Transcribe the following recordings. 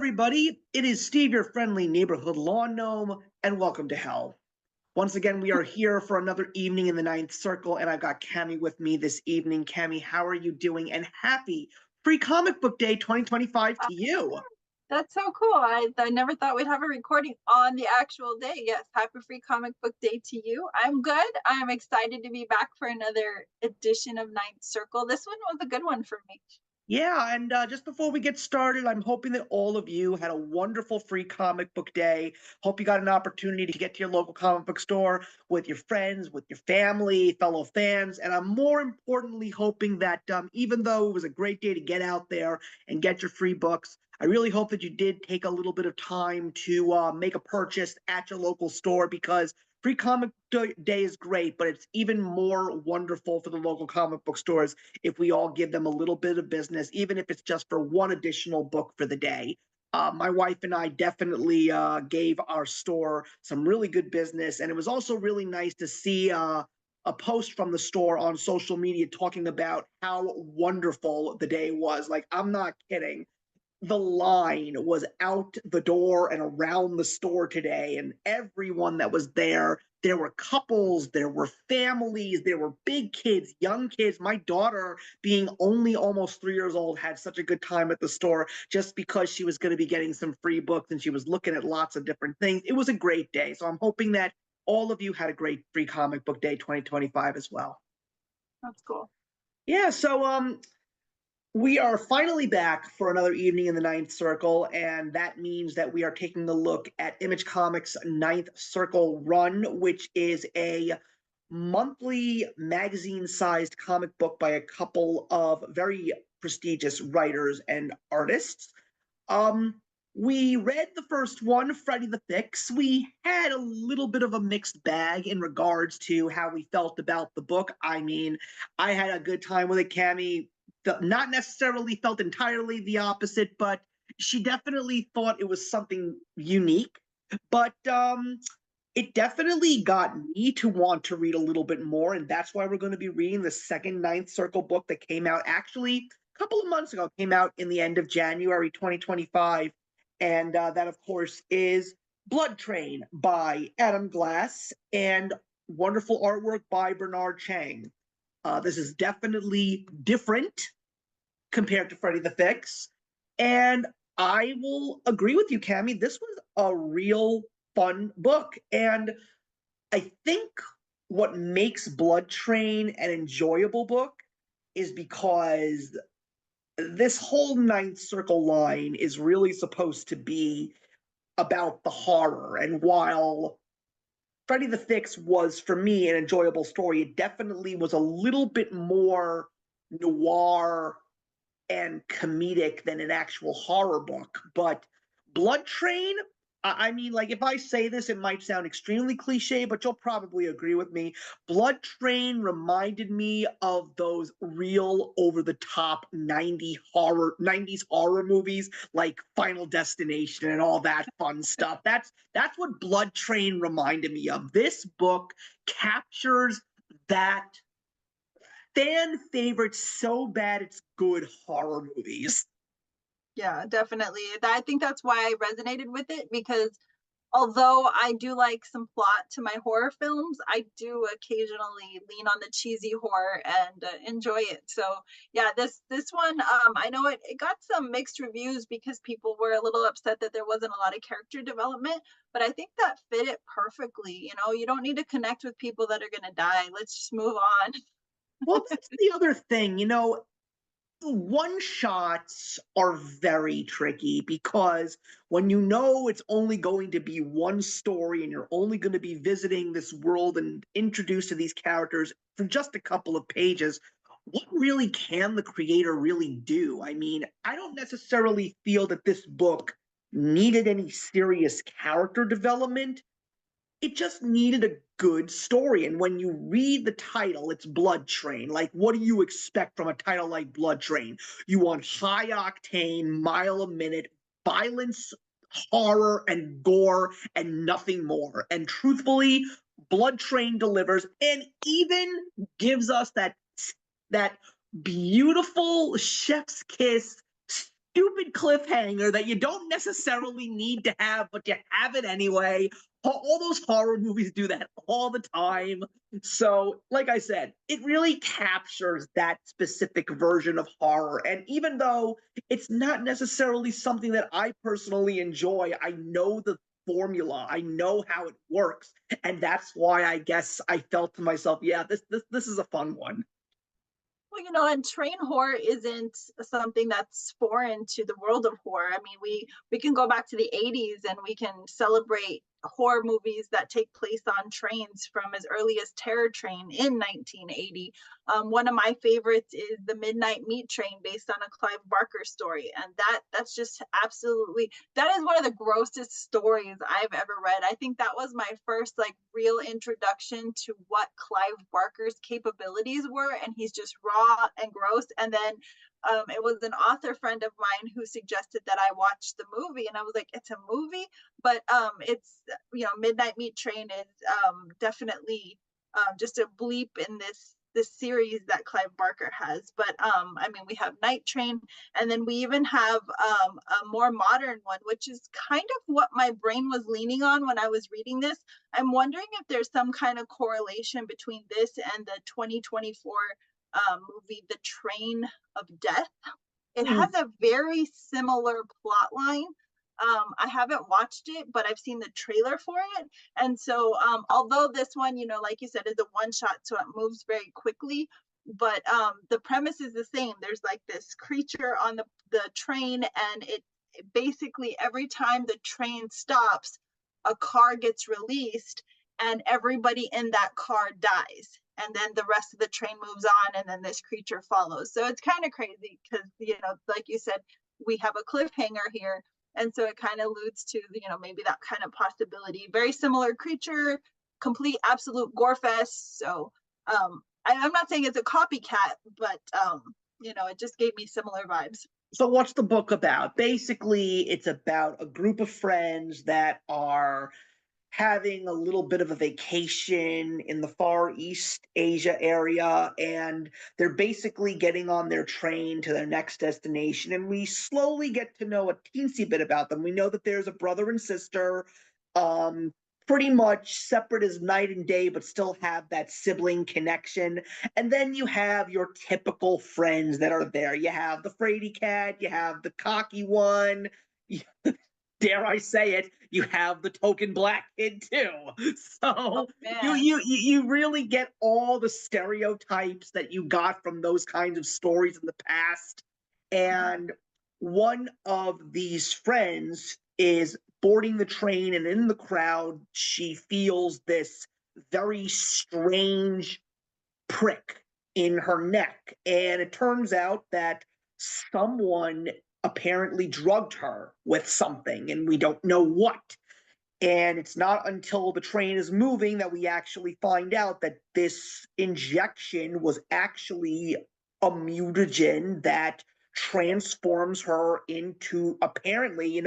everybody. It is Steve, your friendly neighborhood lawn gnome, and welcome to hell. Once again, we are here for another evening in the Ninth Circle, and I've got Cami with me this evening. Cami, how are you doing? And happy Free Comic Book Day 2025 to you. That's so cool. I never thought we'd have a recording on the actual day. Yes, happy Free Comic Book Day to you. I'm good. I'm excited to be back for another edition of Ninth Circle. This one was a good one for me. Yeah, and just before we get started, I'm hoping that all of you had a wonderful free comic book day. Hope you got an opportunity to get to your local comic book store with your friends, with your family, fellow fans, and I'm more importantly hoping that even though it was a great day to get out there and get your free books, I really hope that you did take a little bit of time to make a purchase at your local store because Free Comic Day is great, but it's even more wonderful for the local comic book stores if we all give them a little bit of business, even if it's just for one additional book for the day. My wife and I definitely gave our store some really good business, and it was also really nice to see a post from the store on social media talking about how wonderful the day was. Like, I'm not kidding. The line was out the door and around the store today, and everyone that was there were couples, there were families, there were big kids, young kids. My daughter, being only almost 3 years old, had such a good time at the store just because she was going to be getting some free books and she was looking at lots of different things. It was a great day. So I'm hoping that all of you had a great Free Comic Book Day 2025 as well. That's cool. Yeah, so we are finally back for another evening in the Ninth Circle, and that means that we are taking a look at Image Comics' Ninth Circle Run, which is a monthly magazine-sized comic book by a couple of very prestigious writers and artists. We read the first one, Freddy the Fix. We had a little bit of a mixed bag in regards to how we felt about the book. I mean, I had a good time with it. Cami not necessarily felt entirely the opposite, but she definitely thought it was something unique. But it definitely got me to want to read a little bit more, and that's why we're going to be reading the second Ninth Circle book that came out actually a couple of months ago. Came out in the end of January 2025, and that, of course, is Blood Train by Adam Glass and wonderful artwork by Bernard Chang. This is definitely different compared to Freddy the Fix. And I will agree with you, Cami. This was a real fun book. And I think what makes Blood Train an enjoyable book is because this whole Ninth Circle line is really supposed to be about the horror. And while Freddy the Fix was, for me, an enjoyable story, it definitely was a little bit more noir and comedic than an actual horror book. But Blood Train, I mean, like, if I say this, it might sound extremely cliche, but you'll probably agree with me. Blood Train reminded me of those real over-the-top 90s horror movies like Final Destination and all that fun stuff. That's what Blood Train reminded me of. This book captures that fan favorite so bad it's good horror movies. Yeah, definitely. I think that's why I resonated with it because although I do like some plot to my horror films, I do occasionally lean on the cheesy horror and enjoy it. So yeah, this one, I know it got some mixed reviews because people were a little upset that there wasn't a lot of character development, but I think that fit it perfectly. You know, you don't need to connect with people that are gonna die. Let's just move on. Well, that's the other thing, one shots are very tricky because when you know it's only going to be one story and you're only going to be visiting this world and introduced to these characters for just a couple of pages, what really can the creator really do? I mean, I don't necessarily feel that this book needed any serious character development. It just needed a good story. And when you read the title, it's Blood Train. Like, what do you expect from a title like Blood Train? You want high octane, mile a minute violence, horror, and gore, and nothing more. And truthfully, Blood Train delivers and even gives us that beautiful chef's kiss stupid cliffhanger that you don't necessarily need to have, but you have it anyway. All those horror movies do that all the time. So, like I said, it really captures that specific version of horror. And even though it's not necessarily something that I personally enjoy, I know the formula, I know how it works. And that's why I guess I felt to myself, yeah, this is a fun one. Well, and train horror isn't something that's foreign to the world of horror. I mean, we can go back to the 80s and we can celebrate horror movies that take place on trains from as early as Terror Train in 1980. One of my favorites is The Midnight Meat Train, based on a Clive Barker story, and that's just absolutely, that is one of the grossest stories I've ever read. I think that was my first like real introduction to what Clive Barker's capabilities were, and he's just raw and gross. And then it was an author friend of mine who suggested that I watch the movie, and I was like, it's a movie, but it's Midnight Meat Train is definitely just a bleep in this series that Clive Barker has. But I mean, we have Night Train, and then we even have a more modern one, which is kind of what my brain was leaning on when I was reading this. I'm wondering if there's some kind of correlation between this and the 2024 movie, The Train of Death. It has a very similar plot line. I haven't watched it, but I've seen the trailer for it. And so, although this one, like you said, is a one shot, so it moves very quickly, but the premise is the same. There's like this creature on the train, and it basically, every time the train stops, a car gets released, and everybody in that car dies. And then the rest of the train moves on, and then this creature follows. So it's kind of crazy because, like you said, we have a cliffhanger here, and so it kind of alludes to maybe that kind of possibility. Very similar creature, complete absolute gore fest. So I'm not saying it's a copycat, but it just gave me similar vibes. So what's the book about? Basically, it's about a group of friends that are having a little bit of a vacation in the Far East Asia area, and they're basically getting on their train to their next destination. And we slowly get to know a teensy bit about them. We know that there's a brother and sister, um, pretty much separate as night and day, but still have that sibling connection. And then you have your typical friends that are there. You have the fraidy cat, you have the cocky one, dare I say it, you have the token black kid too. Oh So man. you really get all the stereotypes that you got from those kinds of stories in the past. And one of these friends is boarding the train, and in the crowd, she feels this very strange prick in her neck. And it turns out that someone apparently drugged her with something, and we don't know what. And it's not until the train is moving that we actually find out that this injection was actually a mutagen that transforms her into, apparently,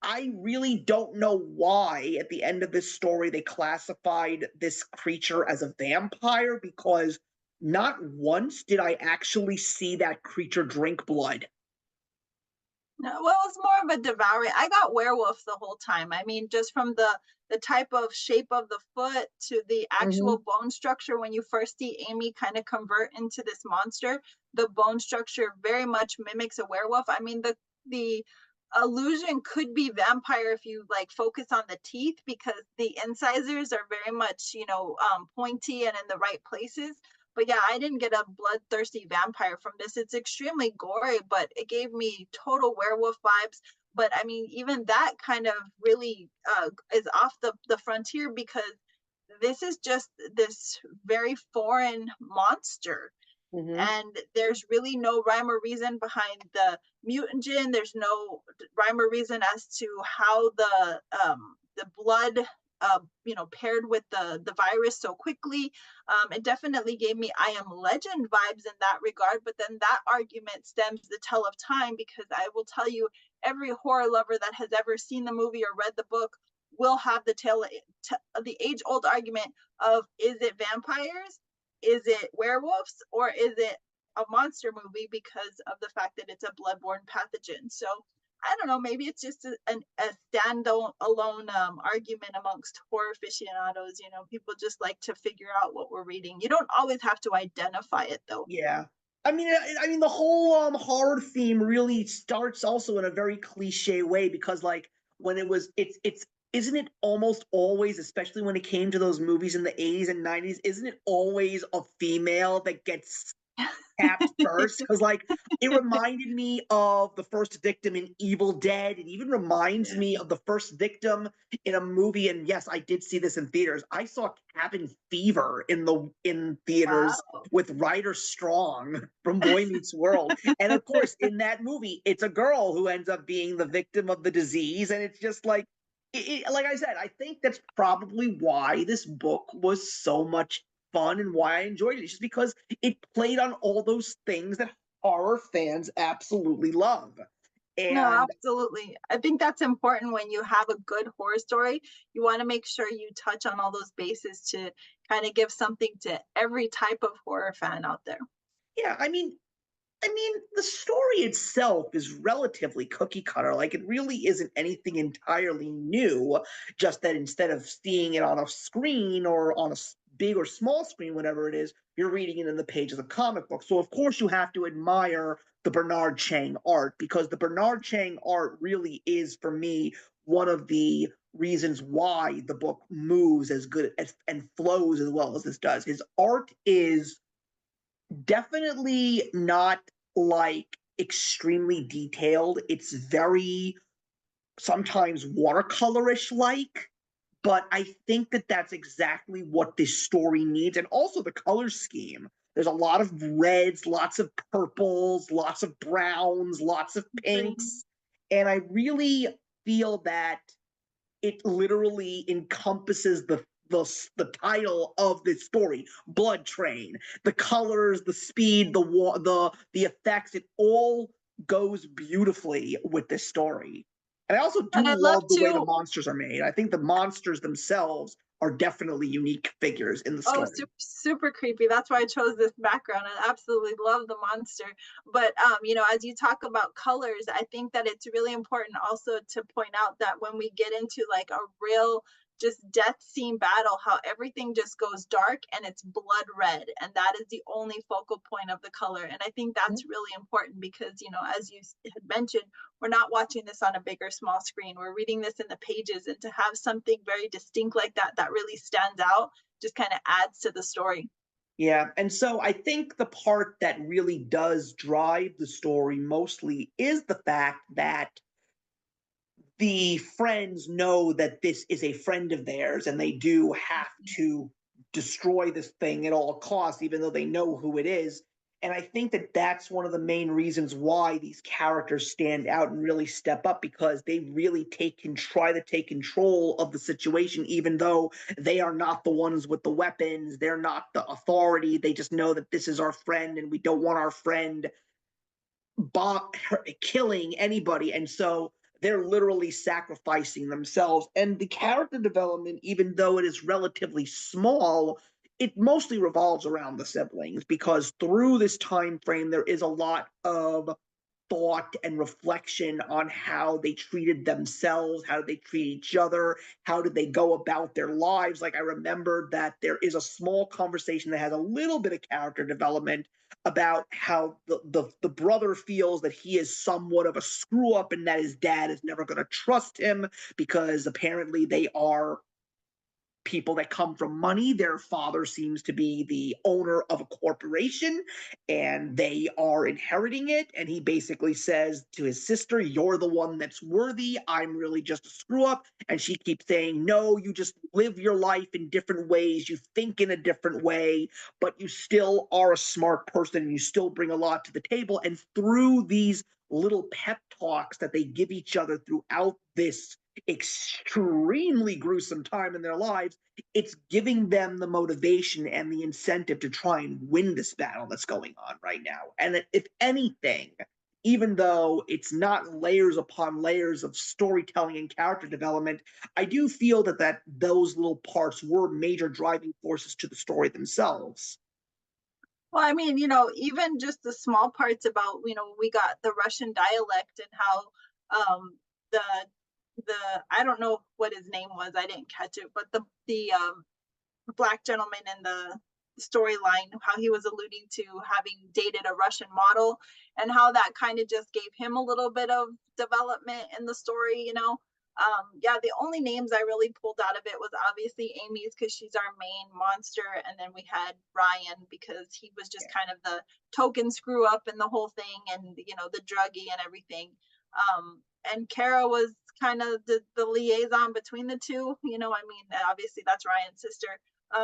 I really don't know why at the end of this story they classified this creature as a vampire, because not once did I actually see that creature drink blood. No, well, it was more of a devouring. I got werewolf the whole time. I mean, just from the type of shape of the foot to the Mm-hmm. actual bone structure. When you first see Amy kind of convert into this monster, the bone structure very much mimics a werewolf. I mean, the illusion could be vampire if you like focus on the teeth, because the incisors are very much pointy and in the right places. But yeah, I didn't get a bloodthirsty vampire from this. It's extremely gory, but it gave me total werewolf vibes. But I mean, even that kind of really is off the frontier, because this is just this very foreign monster, Mm-hmm. and there's really no rhyme or reason behind the mutagen. There's no rhyme or reason as to how the blood paired with the virus so quickly. It definitely gave me I Am Legend vibes in that regard, but then that argument stems the tell of time, because I will tell you, every horror lover that has ever seen the movie or read the book will have the age old argument of, is it vampires, is it werewolves, or is it a monster movie because of the fact that it's a bloodborne pathogen. So I don't know, maybe it's just a standalone argument amongst horror aficionados. You know, people just like to figure out what we're reading. You don't always have to identify it, though. Yeah. I mean, the whole horror theme really starts also in a very cliche way because, like, when it's isn't it almost always, especially when it came to those movies in the 80s and 90s, isn't it always a female that gets capped first? Because, like, it reminded me of the first victim in Evil Dead. It even reminds Yeah. me of the first victim in a movie. And yes, I did see this in theaters. I saw Cabin Fever in theaters Wow. with Ryder Strong from Boy Meets World. And of course, in that movie, it's a girl who ends up being the victim of the disease. And it's just like, like I said, I think that's probably why this book was so much fun and why I enjoyed it. It's just because it played on all those things that horror fans absolutely love. No, And absolutely. I think that's important when you have a good horror story. You want to make sure you touch on all those bases to kind of give something to every type of horror fan out there. yeah, I mean, the story itself is relatively cookie cutter. Like, it really isn't anything entirely new, just that instead of seeing it on a screen or on a big or small screen, whatever it is, you're reading it in the pages of comic books. So, of course, you have to admire the Bernard Chang art because the Bernard Chang art really is, for me, one of the reasons why the book moves as good as, and flows as well as this does. His art is definitely not like extremely detailed. It's very sometimes watercolorish like, but I think that that's exactly what this story needs. And also the color scheme. There's a lot of reds, lots of purples, lots of browns, lots of Green. pinks. And I really feel that it literally encompasses the title of this story, Blood Train. The colors, the speed, the effects, it all goes beautifully with this story. And I also do And I'd love love the way the to. monsters are made. I think the monsters themselves are definitely unique figures in the Oh, story. super, super creepy. That's why I chose this background. I absolutely love the monster. But you know, as you talk about colors, I think that it's really important also to point out that when we get into like a real just death scene battle, how everything just goes dark and it's blood red, and that is the only focal point of the color. And I think that's really important because, you know, as you had mentioned, we're not watching this on a big or small screen. We're reading this in the pages, and to have something very distinct like that that really stands out just kind of adds to the story. Yeah, and so I think the part that really does drive the story mostly is the fact that the friends know that this is a friend of theirs and they do have to destroy this thing at all costs, even though they know who it is. And I think that that's one of the main reasons why these characters stand out and really step up because they really take and try to take control of the situation, even though they are not the ones with the weapons. They're not the authority. They just know that this is our friend and we don't want our friend killing anybody. And so they're literally sacrificing themselves. And the character development, even though it is relatively small, it mostly revolves around the siblings because through this time frame, there is a lot of thought and reflection on how they treated themselves, how they treat each other, how did they go about their lives. Like I remember that there is a small conversation that has a little bit of character development about how the brother feels that he is somewhat of a screw up and that his dad is never going to trust him because apparently they are people that come from money. Their father seems to be the owner of a corporation and they are inheriting it. And he basically says to his sister, "You're the one that's worthy. I'm really just a screw up." And she keeps saying, "No, you just live your life in different ways. You think in a different way, but you still are a smart person and you still bring a lot to the table." And through these little pep talks that they give each other throughout this extremely gruesome time in their lives, it's giving them the motivation and the incentive to try and win this battle that's going on right now. And that if anything, even though it's not layers upon layers of storytelling and character development, I do feel that those little parts were major driving forces to the story themselves. Well, I mean, you know, even just the small parts about, you know, we got the Russian dialect and how um the I don't know what his name was, I didn't catch it, but the black gentleman in the storyline, how he was alluding to having dated a Russian model and how that kind of just gave him a little bit of development in the story, you know. Yeah, the only names I really pulled out of it was obviously Amy's because she's our main monster, and then we had Brion because he was just kind of the token screw up in the whole thing, and you know the druggie and everything. And Kara was kind of the liaison between the two. You know, I mean, obviously that's Ryan's sister,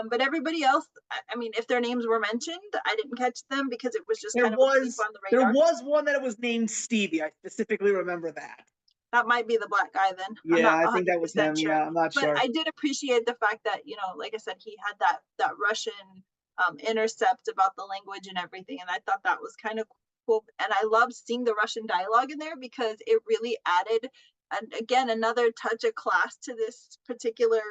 but everybody else, I mean, if their names were mentioned, I didn't catch them because it was just There kind of asleep was on the there radar. was one that was named Stevie. I specifically remember that. That might be the black guy then. I'm Yeah, not I think that was 100% him. sure. Yeah, I'm not But sure. I did appreciate the fact that, you know, like I said, he had that Russian intercept about the language and everything. And I thought that was kind of cool. And I loved seeing the Russian dialogue in there because it really added, and again, another touch of class to this particular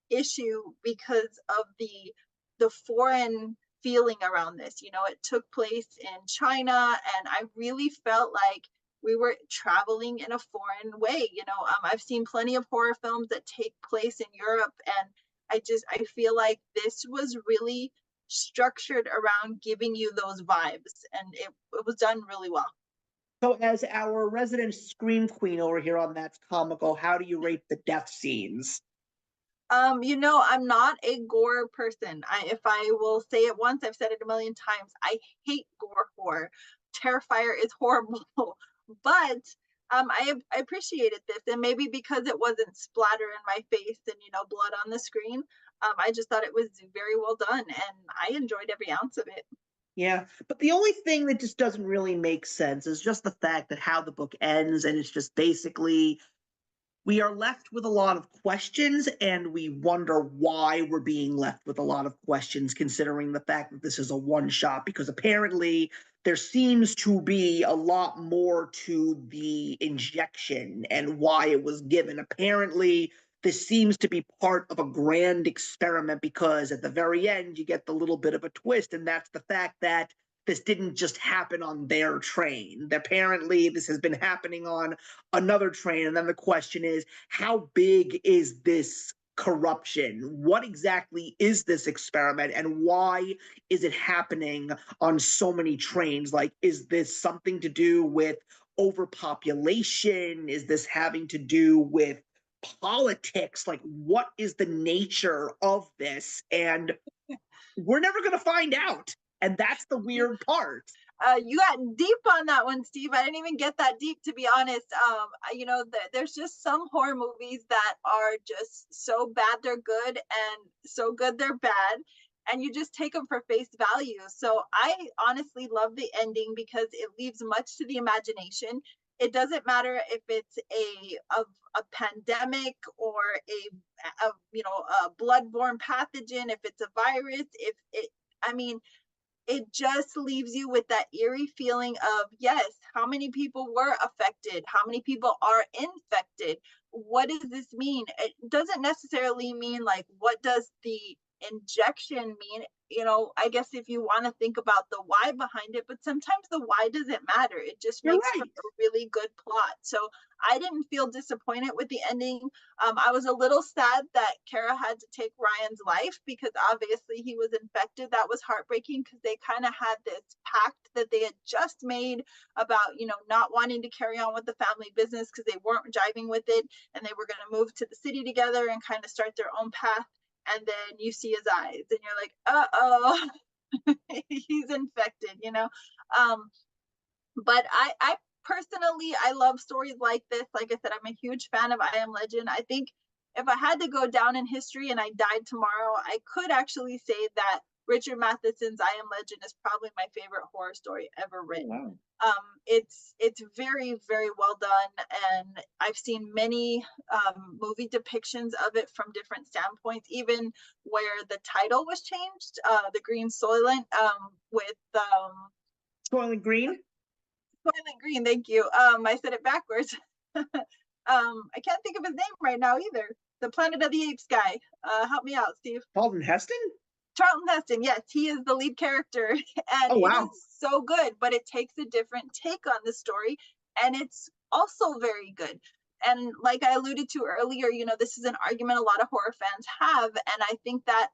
issue because of the foreign feeling around this. You know, it took place in China, and I really felt like we were traveling in a foreign way. You know, I've seen plenty of horror films that take place in Europe, and I feel like this was really structured around giving you those vibes, and it was done really well. So, as our resident scream queen over here on That's Comical, how do you rate the death scenes? You know, I'm not a gore person. If I will say it once, I've said it a million times. I hate gore horror. Terrifier is horrible, but I appreciated this, and maybe because it wasn't splatter in my face and you know blood on the screen, I just thought it was very well done, and I enjoyed every ounce of it. Yeah, but the only thing that just doesn't really make sense is just the fact that how the book ends, and it's just basically we are left with a lot of questions and we wonder why we're being left with a lot of questions considering the fact that this is a one shot because apparently there seems to be a lot more to the injection and why it was given. Apparently this seems to be part of a grand experiment because at the very end you get the little bit of a twist, and that's the fact that this didn't just happen on their train. Apparently, this has been happening on another train. And then the question is, how big is this corruption? What exactly is this experiment? And why is it happening on so many trains? Like, is this something to do with overpopulation? Is this having to do with politics? Like, what is the nature of this? And we're never going to find out. And that's the weird part. You got deep on that one, Steve. I didn't even get that deep, to be honest. You know, there's just some horror movies that are just so bad they're good, and so good they're bad, and you just take them for face value. So I honestly love the ending because it leaves much to the imagination. It doesn't matter if it's a pandemic or a you know a bloodborne pathogen, if it's a virus, if it. I mean, it just leaves you with that eerie feeling of yes, how many people were affected, how many people are infected, what does this mean? It doesn't necessarily mean like what does the injection mean, you know. I guess if you want to think about the why behind it, but sometimes the why doesn't matter, it just You're makes for right. a really good plot. So I didn't feel disappointed with the ending. I was a little sad that Kara had to take Ryan's life because obviously he was infected. That was heartbreaking because they kind of had this pact that they had just made about, you know, not wanting to carry on with the family business because they weren't jiving with it, and they were going to move to the city together and kind of start their own path. And then you see his eyes, and you're like, oh, he's infected, you know. Um, but I personally I love stories like this. Like I said, I'm a huge fan of I Am Legend. I think if I had to go down in history and I died tomorrow, I could actually say that Richard Matheson's I Am Legend is probably my favorite horror story ever Oh, written. wow. It's very very well done, and I've seen many movie depictions of it from different standpoints. Even where the title was changed, the Green Soylent, with Soylent Green? Soylent Green, thank you. I said it backwards. I can't think of his name right now either. The Planet of the Apes guy. Help me out, Steve. Charlton Heston? Charlton Heston, yes, he is the lead character, and Oh it wow. is so good, but it takes a different take on the story, and it's also very good. And like I alluded to earlier, this is an argument a lot of horror fans have, and I think that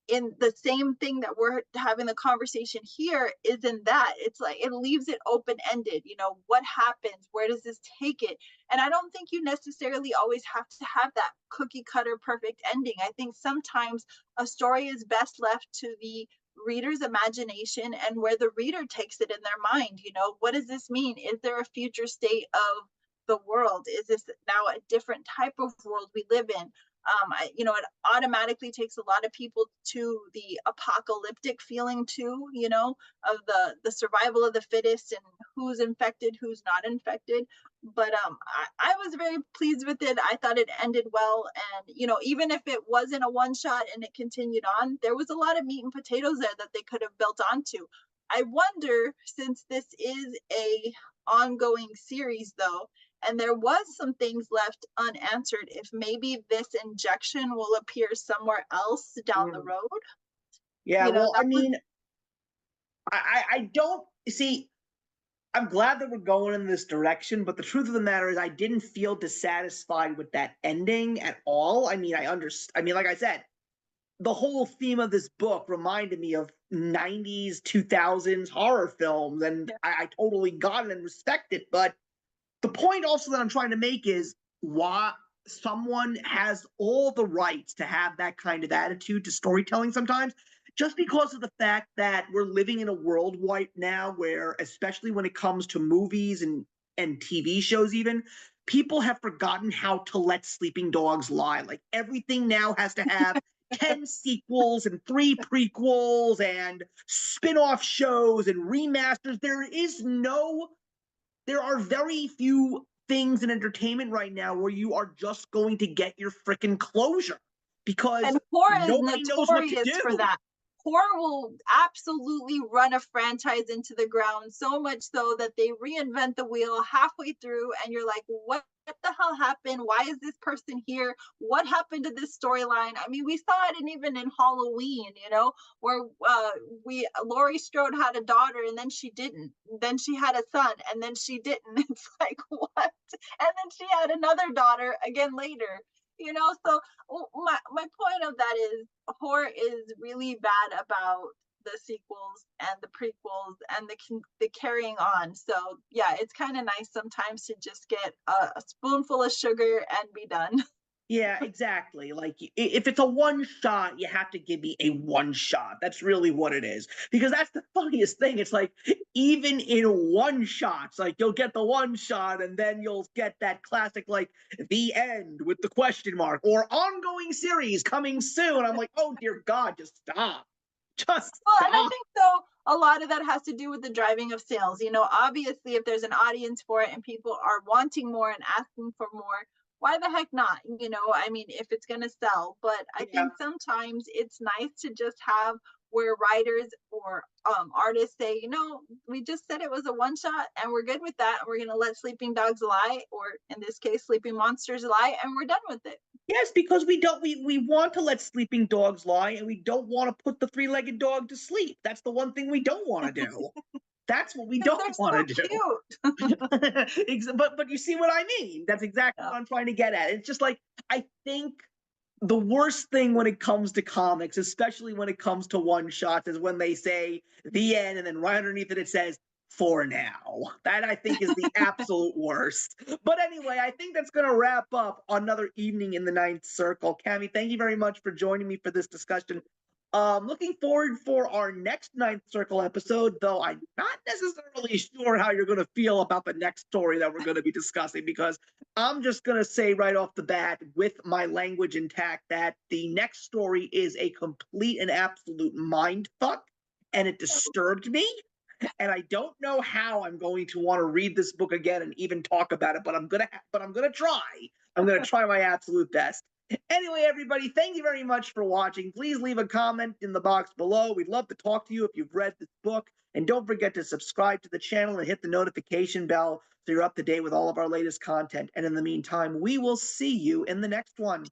in the same thing that we're having the conversation here is in that it's like it leaves it open ended. What happens, where does this take it? And I don't think you necessarily always have to have that cookie cutter perfect ending. I think sometimes a story is best left to the reader's imagination and where the reader takes it in their mind. What does this mean? Is there a future state of the world? Is this now a different type of world we live in? It automatically takes a lot of people to the apocalyptic feeling too, of the survival of the fittest and who's infected, who's not infected. But I was very pleased with it. I thought it ended well, and even if it wasn't a one shot and it continued on, there was a lot of meat and potatoes there that they could have built onto. I wonder, since this is a ongoing series, though, and there was some things left unanswered, if maybe this injection will appear somewhere else down the Mm. road. Yeah, well, I That was mean, I don't see. I'm glad that we're going in this direction, but the truth of the matter is, I didn't feel dissatisfied with that ending at all. I mean, I understand. I mean, like I said, the whole theme of this book reminded me of 90s, 2000s horror films, and yeah. I totally got it and respect it. But the point also that I'm trying to make is why someone has all the rights to have that kind of attitude to storytelling sometimes, just because of the fact that we're living in a world right now where, especially when it comes to movies and TV shows, even people have forgotten how to let sleeping dogs lie. Like everything now has to have 10 sequels and 3 prequels and spin-off shows and remasters. There are very few things in entertainment right now where you are just going to get your freaking closure because And horror is nobody knows what to notorious for do. that. Horror will absolutely run a franchise into the ground, so much so that they reinvent the wheel halfway through, and you're like, what the hell happened? Why is this person here? What happened to this storyline? I mean, we saw it even in Halloween, where we Laurie Strode had a daughter and then she didn't. Then she had a son and then she didn't. It's like, what? And then she had another daughter again later. So my point of that is horror is really bad about the sequels and the prequels and the carrying on. So yeah, it's kind of nice sometimes to just get a spoonful of sugar and be done. Yeah, exactly. Like if it's a one shot, you have to give me a one shot. That's really what it is. Because that's the funniest thing. It's like even in one shots, like you'll get the one shot and then you'll get that classic like the end with the question mark or ongoing series coming soon. I'm like, "Oh dear God, just stop. Just Well, and I stop." think though a lot of that has to do with the driving of sales. Obviously, if there's an audience for it and people are wanting more and asking for more, why the heck not? I mean, if it's going to sell. But I Yeah. think sometimes it's nice to just have where writers or artists say, we just said it was a one shot and we're good with that. And we're going to let sleeping dogs lie, or in this case, sleeping monsters lie, and we're done with it. Yes, because we want to let sleeping dogs lie and we don't want to put the three-legged dog to sleep. That's the one thing we don't want to do. That's what we Because don't they're want so to do. cute. But you see what I mean? That's exactly Yeah. what I'm trying to get at. It's just like I think the worst thing when it comes to comics, especially when it comes to one shots, is when they say the end and then right underneath it it says for now. That I think is the absolute worst. But anyway, I think that's going to wrap up another evening in the Ninth Circle. Cami, thank you very much for joining me for this discussion. Looking forward for our next Ninth Circle episode, though I'm not necessarily sure how you're going to feel about the next story that we're going to be discussing, because I'm just going to say right off the bat, with my language intact, that the next story is a complete and absolute mind fuck, and it disturbed me. And I don't know how I'm going to want to read this book again and even talk about it, but I'm gonna try. I'm gonna try my absolute best. Anyway, everybody, thank you very much for watching. Please leave a comment in the box below. We'd love to talk to you if you've read this book. And don't forget to subscribe to the channel and hit the notification bell so you're up to date with all of our latest content. And in the meantime, we will see you in the next one.